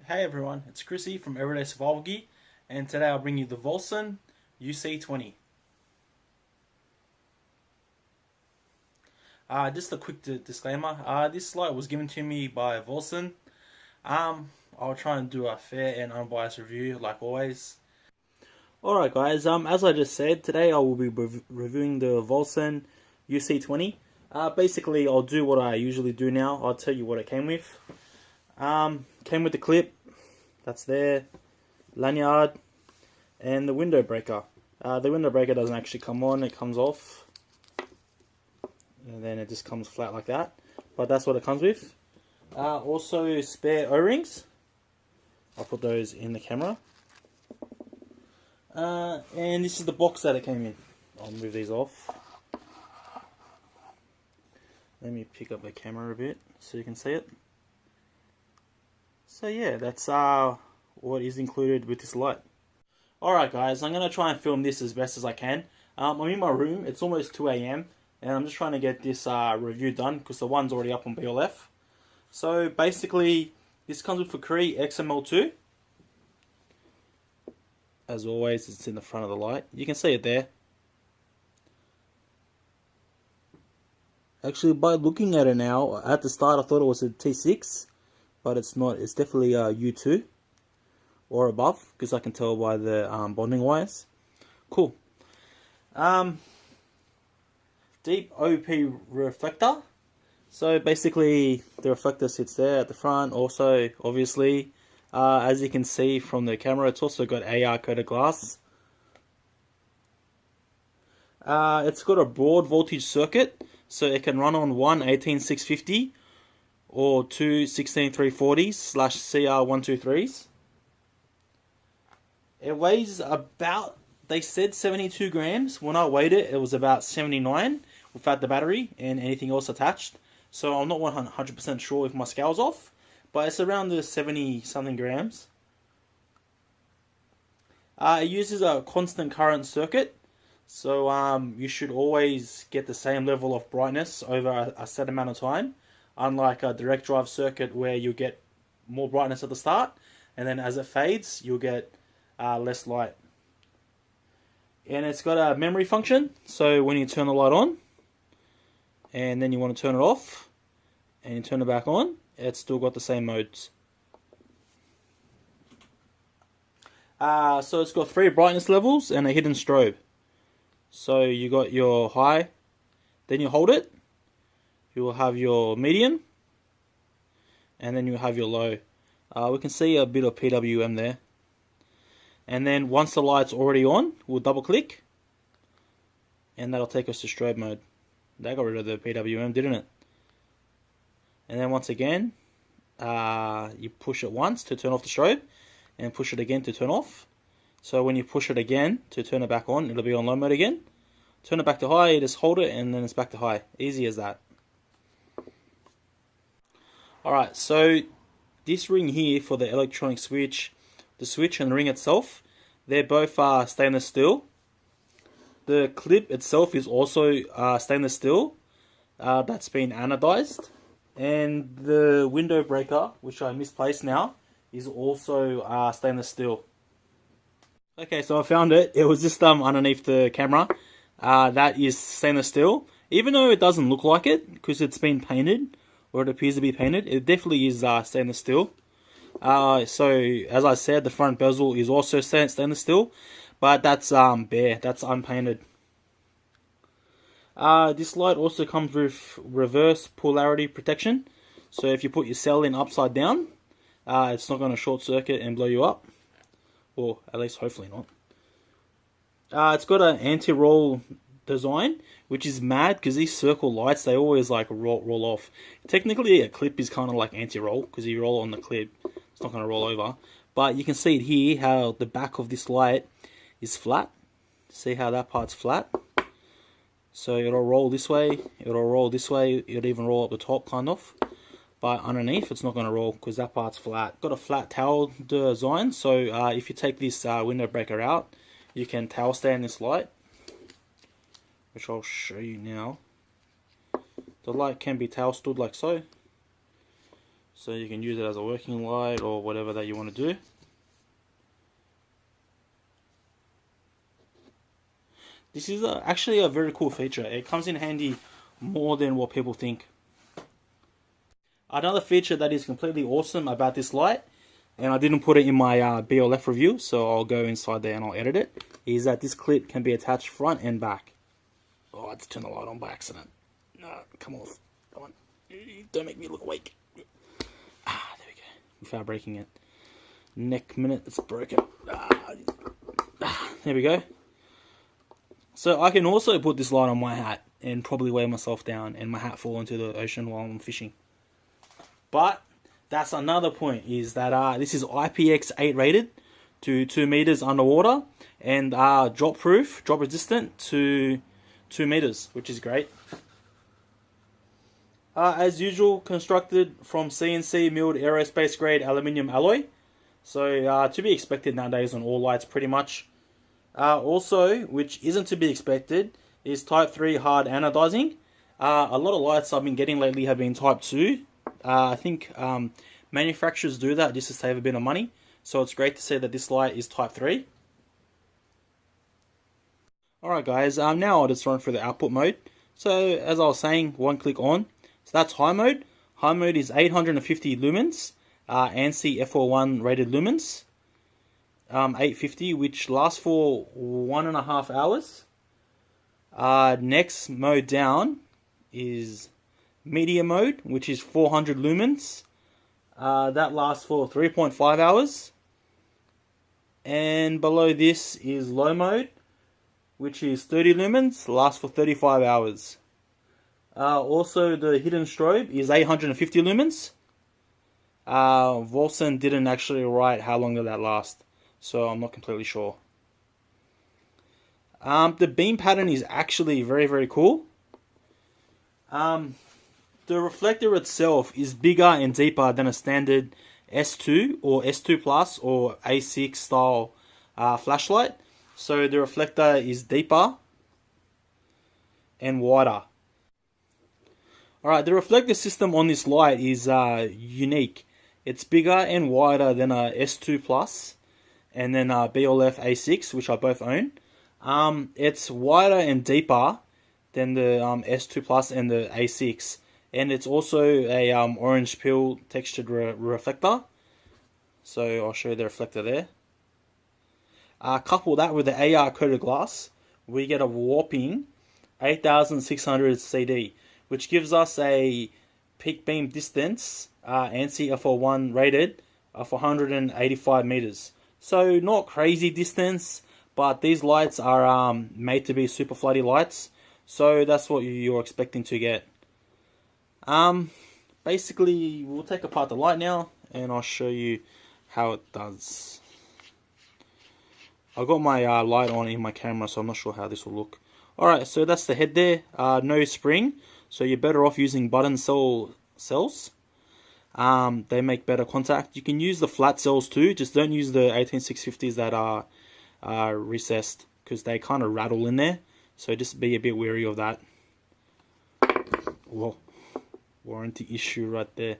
Hey everyone, it's Chrissy from Everyday Survival Gear, and today I'll bring you the Vollsion UC20. Just a quick disclaimer, this light was given to me by Vollsion. I'll try and do a fair and unbiased review like always. Alright guys, as I just said, today I will be reviewing the Vollsion UC20. Basically I'll do what I usually do now. I'll tell you what it came with. Came with the clip, that's there, lanyard, and the window breaker. The window breaker doesn't actually come on, it comes off, and then it just comes flat like that, but that's what it comes with. Also spare O-rings, I'll put those in the camera. And this is the box that it came in. I'll move these off. Let me pick up the camera a bit so you can see it. So yeah, that's what is included with this light. Alright guys, I'm going to try and film this as best as I can. I'm in my room, it's almost 2 AM, and I'm just trying to get this review done because the one's already up on BLF. So basically, this comes with a Cree XML2. As always, it's in the front of the light. You can see it there. Actually, by looking at it now, at the start I thought it was a T6. But it's not, it's definitely a U2 or above, because I can tell by the bonding wires. Cool. Deep OP reflector. So basically the reflector sits there at the front. Also, obviously, as you can see from the camera, it's also got AR coated glass. It's got a broad voltage circuit, so it can run on one 18650 or two 16340/CR123s. It weighs about, they said 72 grams. When I weighed it, it was about 79 without the battery and anything else attached. So I'm not 100% sure if my scale's off, but it's around the 70 something grams. It uses a constant current circuit, so you should always get the same level of brightness over a set amount of time. Unlike a direct drive circuit where you get more brightness at the start, and then as it fades, you'll get less light. And it's got a memory function, so when you turn the light on, and then you want to turn it off, and you turn it back on, it's still got the same modes. So it's got 3 brightness levels and a hidden strobe. So you got your high, then you hold it, you will have your medium, and then you have your low. We can see a bit of PWM there. And then once the light's already on, we'll double click, and that'll take us to strobe mode. That got rid of the PWM, didn't it? And then once again, you push it once to turn off the strobe, and push it again to turn off. So when you push it again to turn it back on, it'll be on low mode again. Turn it back to high, you just hold it, and then it's back to high. Easy as that. Alright, so this ring here for the electronic switch, the switch and the ring itself, they're both stainless steel. The clip itself is also stainless steel, that's been anodized. And the window breaker, which I misplaced now, is also stainless steel. Okay, so I found it. It was just underneath the camera. That is stainless steel. Even though it doesn't look like it, because it's been painted, or it appears to be painted, it definitely is stainless steel. So as I said, the front bezel is also stainless steel, but that's bare, that's unpainted. This light also comes with reverse polarity protection, so if you put your cell in upside down, it's not going to short circuit and blow you up, or at least hopefully not. It's got an anti-roll design, which is mad because these circle lights, they always like roll off. Technically a clip is kind of like anti-roll because you roll on the clip, it's not going to roll over. But you can see it here how the back of this light is flat. See how that part's flat? So it'll roll this way, it'll roll this way, it'll even roll up the top kind of. But underneath it's not going to roll because that part's flat. Got a flat towel design, so if you take this window breaker out, you can towel stand this light, which I'll show you now. The light can be towel stood like so. So you can use it as a working light or whatever that you want to do. This is actually a very cool feature. It comes in handy more than what people think. Another feature that is completely awesome about this light, and I didn't put it in my BLF review, so I'll go inside there and I'll edit it, is that this clip can be attached front and back. Oh, I had to turn the light on by accident. No, come off. Come on. Don't make me look weak. Ah, there we go. Without breaking it. Neck minute, it's broken. There we go. So I can also put this light on my hat and probably weigh myself down and my hat fall into the ocean while I'm fishing. But that's another point, is that this is IPX8 rated to 2 meters underwater, and drop proof, drop resistant to 2 meters, which is great. As usual, constructed from CNC milled aerospace grade aluminium alloy. So to be expected nowadays on all lights pretty much. Also, which isn't to be expected, is Type 3 hard anodizing. A lot of lights I've been getting lately have been Type 2. I think manufacturers do that just to save a bit of money. So it's great to see that this light is Type 3. Alright guys, now I'll just run through the output mode. So as I was saying, one click on. So that's high mode. High mode is 850 lumens. ANSI F41 rated lumens. 850, which lasts for 1.5 hours. Next mode down is medium mode, which is 400 lumens. That lasts for 3.5 hours. And below this is low mode, which is 30 lumens, lasts for 35 hours. Also, the hidden strobe is 850 lumens. Vollsion didn't actually write how long did that last, so I'm not completely sure. The beam pattern is actually very, very cool. The reflector itself is bigger and deeper than a standard S2 or S2 Plus or A6 style flashlight. So the reflector is deeper and wider. Alright, the reflector system on this light is unique. It's bigger and wider than a S2 Plus and then a BLF A6, which I both own. It's wider and deeper than the S2 Plus and the A6. And it's also a orange peel textured reflector. So I'll show you the reflector there. Couple that with the AR coated glass, we get a whopping 8600 CD, which gives us a peak beam distance, ANSI F41 rated, of 185 meters. So not crazy distance, but these lights are made to be super floody lights, so that's what you're expecting to get. Basically, we'll take apart the light now, and I'll show you how it does. I've got my light on in my camera, so I'm not sure how this will look. Alright, so that's the head there. No spring, so you're better off using button cells. They make better contact. You can use the flat cells too, just don't use the 18650s that are recessed, because they kind of rattle in there, so just be a bit wary of that. Whoa, warranty issue right there,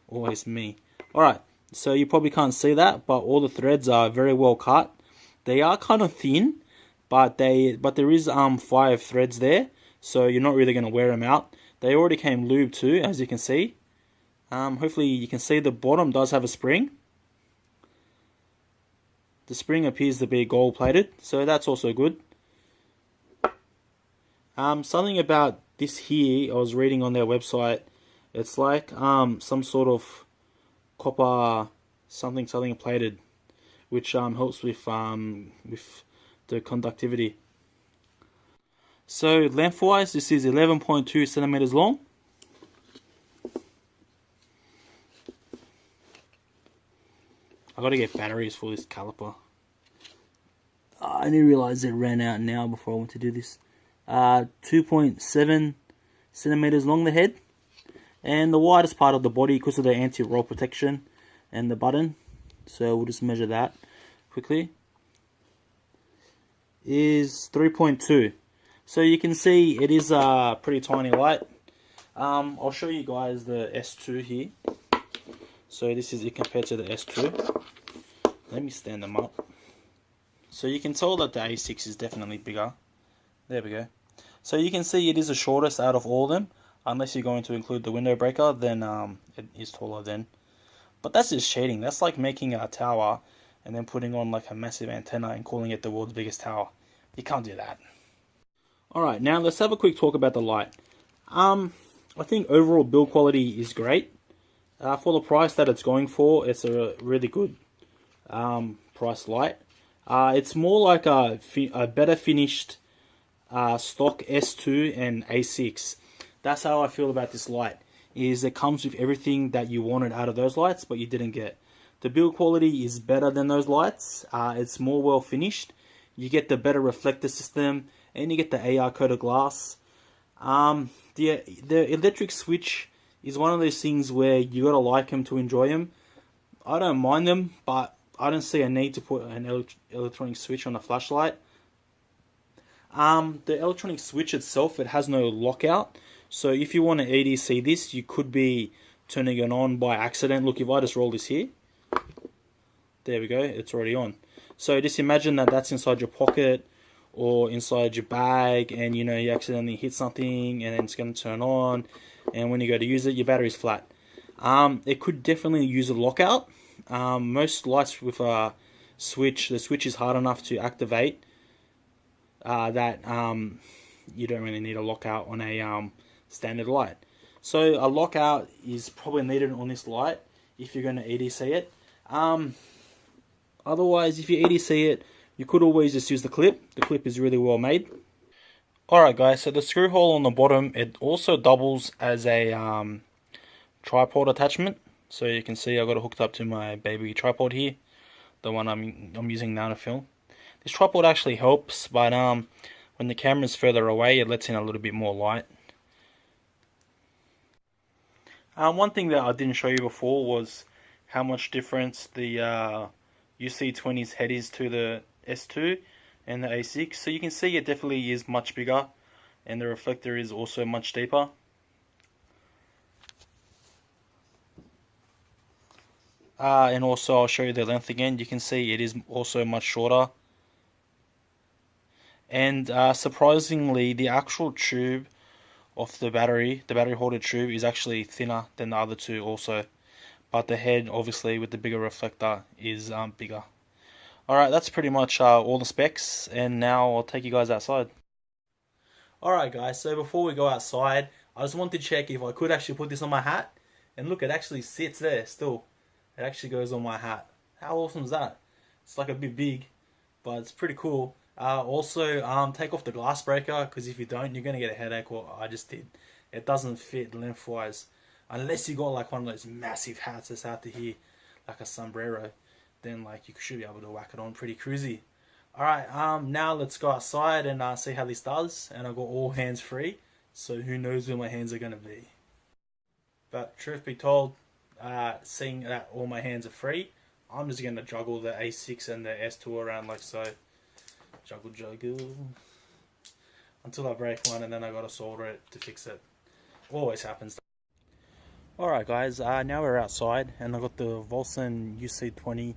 always me. Alright, so you probably can't see that, but all the threads are very well cut. They are kind of thin, but there is 5 threads there, so you're not really going to wear them out. They already came lubed too, as you can see. Hopefully you can see the bottom does have a spring. The spring appears to be gold plated, so that's also good. Something about this here, I was reading on their website, it's like some sort of copper something plated, which helps with the conductivity. So lengthwise, this is 11.2 centimeters long. I gotta get batteries for this caliper. I didn't realize it ran out now before I went to do this. 2.7 centimeters long, the head, and the widest part of the body because of the anti-roll protection and the button. So we'll just measure that quickly. Is 3.2. So you can see it is a pretty tiny light. I'll show you guys the S2 here. So this is it compared to the S2. Let me stand them up. So you can tell that the A6 is definitely bigger. There we go. So you can see it is the shortest out of all of them. Unless you're going to include the window breaker, then it is taller then. But that's just cheating. That's like making a tower and then putting on like a massive antenna and calling it the world's biggest tower. You can't do that. Alright, now let's have a quick talk about the light. I think overall build quality is great. For the price that it's going for, it's a really good price light. It's more like a better finished stock S2 and A6. That's how I feel about this light. Is it comes with everything that you wanted out of those lights, but you didn't get. The build quality is better than those lights. It's more well finished. You get the better reflector system, and you get the AR coated glass. The electric switch is one of those things where you gotta like them to enjoy them. I don't mind them, but I don't see a need to put an electronic switch on a flashlight. The electronic switch itself, it has no lockout. So if you want to EDC this, you could be turning it on by accident. Look, if I just roll this here, there we go, it's already on. So just imagine that that's inside your pocket or inside your bag, and you know you accidentally hit something and then it's going to turn on, and when you go to use it, your battery's flat. It could definitely use a lockout. Most lights with a switch, the switch is hard enough to activate that you don't really need a lockout on a standard light. So a lockout is probably needed on this light if you're going to EDC it. Otherwise, if you EDC it, you could always just use the clip. The clip is really well made. Alright guys, so the screw hole on the bottom, it also doubles as a tripod attachment. So you can see I got it hooked up to my baby tripod here, the one I'm using now to film. This tripod actually helps, but when the camera's further away, it lets in a little bit more light. One thing that I didn't show you before was how much difference the UC20's head is to the S2 and the A6. So you can see it definitely is much bigger, and the reflector is also much deeper. And also I'll show you the length again. You can see it is also much shorter. And surprisingly, the actual tube of the battery holder tube is actually thinner than the other two also. But the head, obviously, with the bigger reflector is bigger. Alright, that's pretty much all the specs, and now I'll take you guys outside. Alright guys, so before we go outside, I just wanted to check if I could actually put this on my hat. And look, it actually sits there still. It actually goes on my hat. How awesome is that? It's like a bit big, but it's pretty cool. Also, take off the glass breaker, because if you don't, you're going to get a headache, or I just did. It doesn't fit lengthwise. Unless you got like one of those massive hats that's out to here, like a sombrero, then like you should be able to whack it on pretty cruisy. Alright, now let's go outside and see how this does. And I've got all hands free, so who knows where my hands are going to be. But truth be told, seeing that all my hands are free, I'm just going to juggle the A6 and the S2 around like so. Juggle. Until I break one, and then I got to solder it to fix it. Always happens. Alright guys, now we're outside, and I've got the Vollsion UC20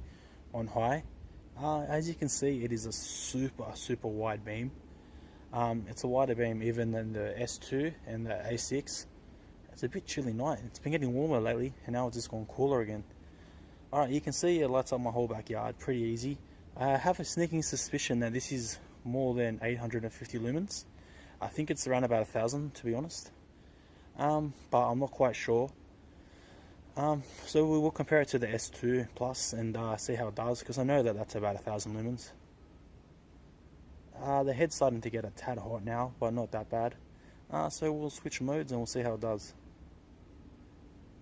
on high. As you can see, it is a super wide beam. It's a wider beam even than the S2 and the A6. It's a bit chilly night. It's been getting warmer lately, and now it's just gone cooler again. Alright, you can see it lights up my whole backyard pretty easy. I have a sneaking suspicion that this is more than 850 lumens. I think it's around about 1,000, to be honest. But I'm not quite sure. So we will compare it to the S2 Plus and see how it does, because I know that that's about 1,000 lumens. The head's starting to get a tad hot now, but not that bad. So we'll switch modes and we'll see how it does.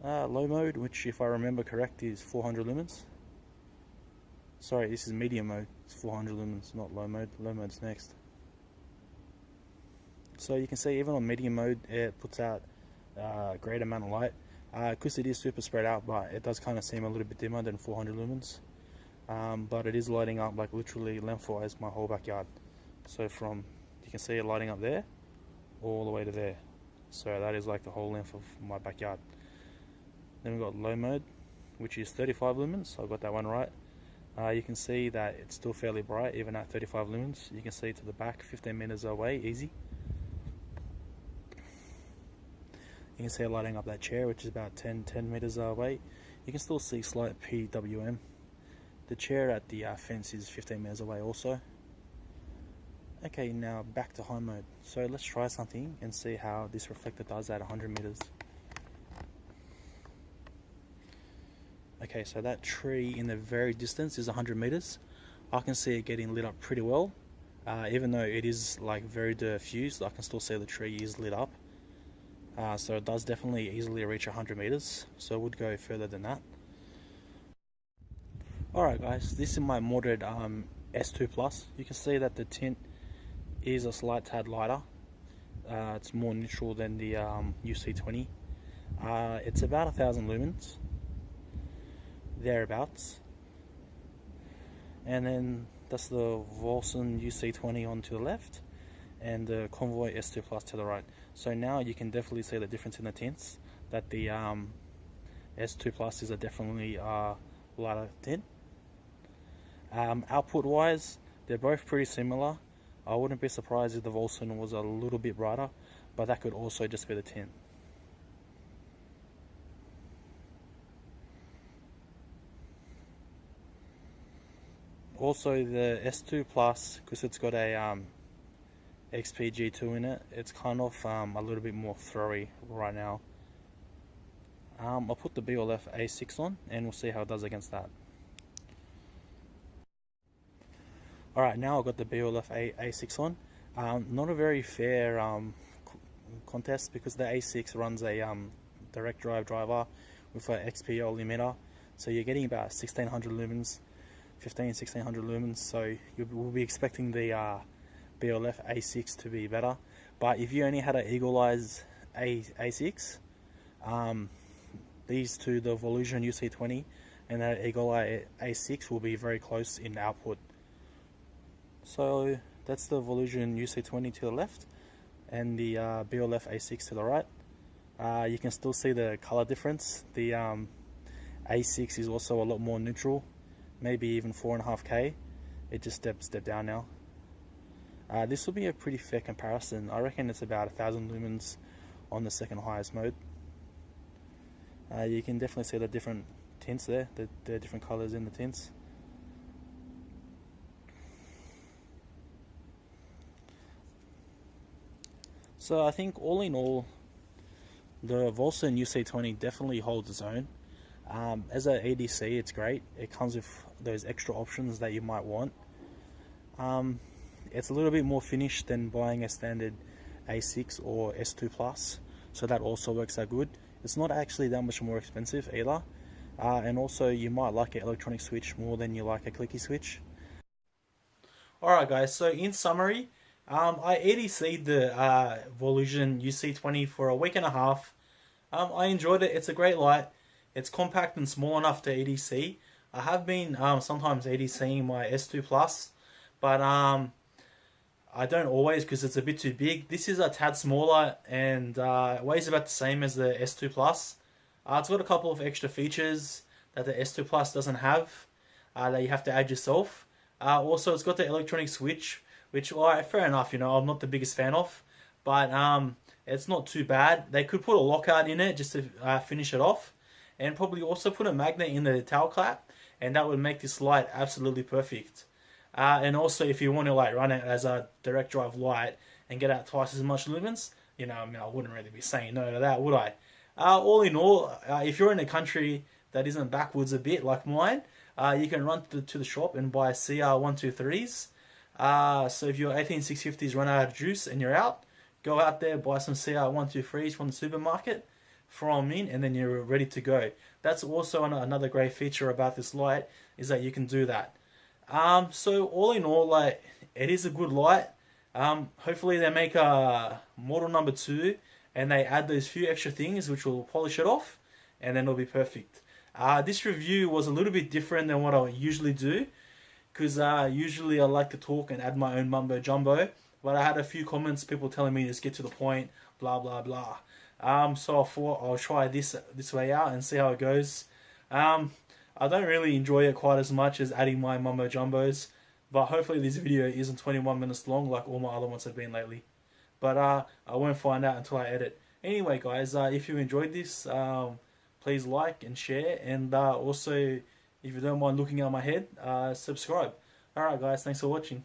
Low mode, which if I remember correct is 400 lumens. Sorry, this is medium mode. It's 400 lumens, not low mode. Low mode's next. So you can see even on medium mode, it puts out a great amount of light. Because it is super spread out, but it does kind of seem a little bit dimmer than 400 lumens. But it is lighting up like literally lengthwise my whole backyard. So from, you can see it lighting up there, all the way to there. So that is like the whole length of my backyard. Then we've got low mode, which is 35 lumens. I got that one right. You can see that it's still fairly bright even at 35 lumens. You can see to the back 15 meters away, easy. You can see it lighting up that chair, which is about 10 meters away. You can still see slight PWM. The chair at the fence is 15 meters away also. Okay, now back to high mode. So let's try something and see how this reflector does at 100 meters. Okay, so that tree in the very distance is 100 meters. I can see it getting lit up pretty well. Even though it is like very diffused, I can still see the tree is lit up. So it does definitely easily reach 100 meters. So it would go further than that. Alright guys, this is my modded S2 Plus. You can see that the tint is a slight tad lighter. It's more neutral than the UC20. It's about 1000 lumens. Thereabouts. And then that's the Vollsion UC20 on to the left and the Convoy S2 Plus to the right. So now you can definitely see the difference in the tints, that the S2 Plus is a definitely lighter tint. Output wise, they're both pretty similar. I wouldn't be surprised if the Vollsion was a little bit brighter, but that could also just be the tint. Also the S2 Plus, because it's got a XPG2 in it, it's kind of a little bit more throwy right now. I'll put the BLF A6 on and we'll see how it does against that. Alright, now I've got the BLF A6 on. Not a very fair contest because the A6 runs a direct drive driver with an XPO limiter, so you're getting about 1600 lumens, 1600 lumens, so you will be expecting the BLF A6 to be better. But if you only had an Eagle Eyes A6, these two, the Vollsion UC20 and that Eagle Eye A6, will be very close in output. So that's the Vollsion UC20 to the left and the BLF A6 to the right. You can still see the color difference. The A6 is also a lot more neutral, maybe even 4.5K. It just stepped down now. This will be a pretty fair comparison. I reckon it's about 1000 lumens on the second highest mode. You can definitely see the different tints there, the different colors in the tints. So I think all in all, the Vollsion UC20 definitely holds its own. As an ADC, it's great. It comes with those extra options that you might want. It's a little bit more finished than buying a standard A6 or S2 Plus, so that also works out good. It's not actually that much more expensive either, and also you might like an electronic switch more than you like a clicky switch. Alright guys, so in summary, I ADC'd the Vollsion UC20 for a week and a half. I enjoyed it. It's a great light. It's compact and small enough to ADC. I have been sometimes ADCing my S2 Plus, but I don't always because it's a bit too big. This is a tad smaller and weighs about the same as the S2 Plus. It's got a couple of extra features that the S2 Plus doesn't have that you have to add yourself. Also, it's got the electronic switch, which, alright, fair enough, you know, I'm not the biggest fan of, but it's not too bad. They could put a lockout in it just to finish it off, and probably also put a magnet in the tail clap, and that would make this light absolutely perfect. And also, if you want to like run it as a direct drive light and get out twice as much lumens, you know, I mean, I wouldn't really be saying no to that, would I? All in all, if you're in a country that isn't backwards a bit like mine, you can run to the shop and buy CR123s. So if your 18650s run out of juice and you're out, go out there, buy some CR123s from the supermarket, throw them in, and then you're ready to go. That's also another great feature about this light, is that you can do that. So all in all, like, it is a good light. Hopefully they make a model number 2 and they add those few extra things which will polish it off, and then it'll be perfect. This review was a little bit different than what I usually do, because usually I like to talk and add my own mumbo jumbo, but I had a few comments, people telling me just get to the point, blah blah blah. So I thought I'll try this way out and see how it goes. I don't really enjoy it quite as much as adding my mumbo jumbos, but hopefully this video isn't 21 minutes long like all my other ones have been lately. But I won't find out until I edit. Anyway, guys, if you enjoyed this, please like and share, and also, if you don't mind looking at my head, subscribe. Alright guys, thanks for watching.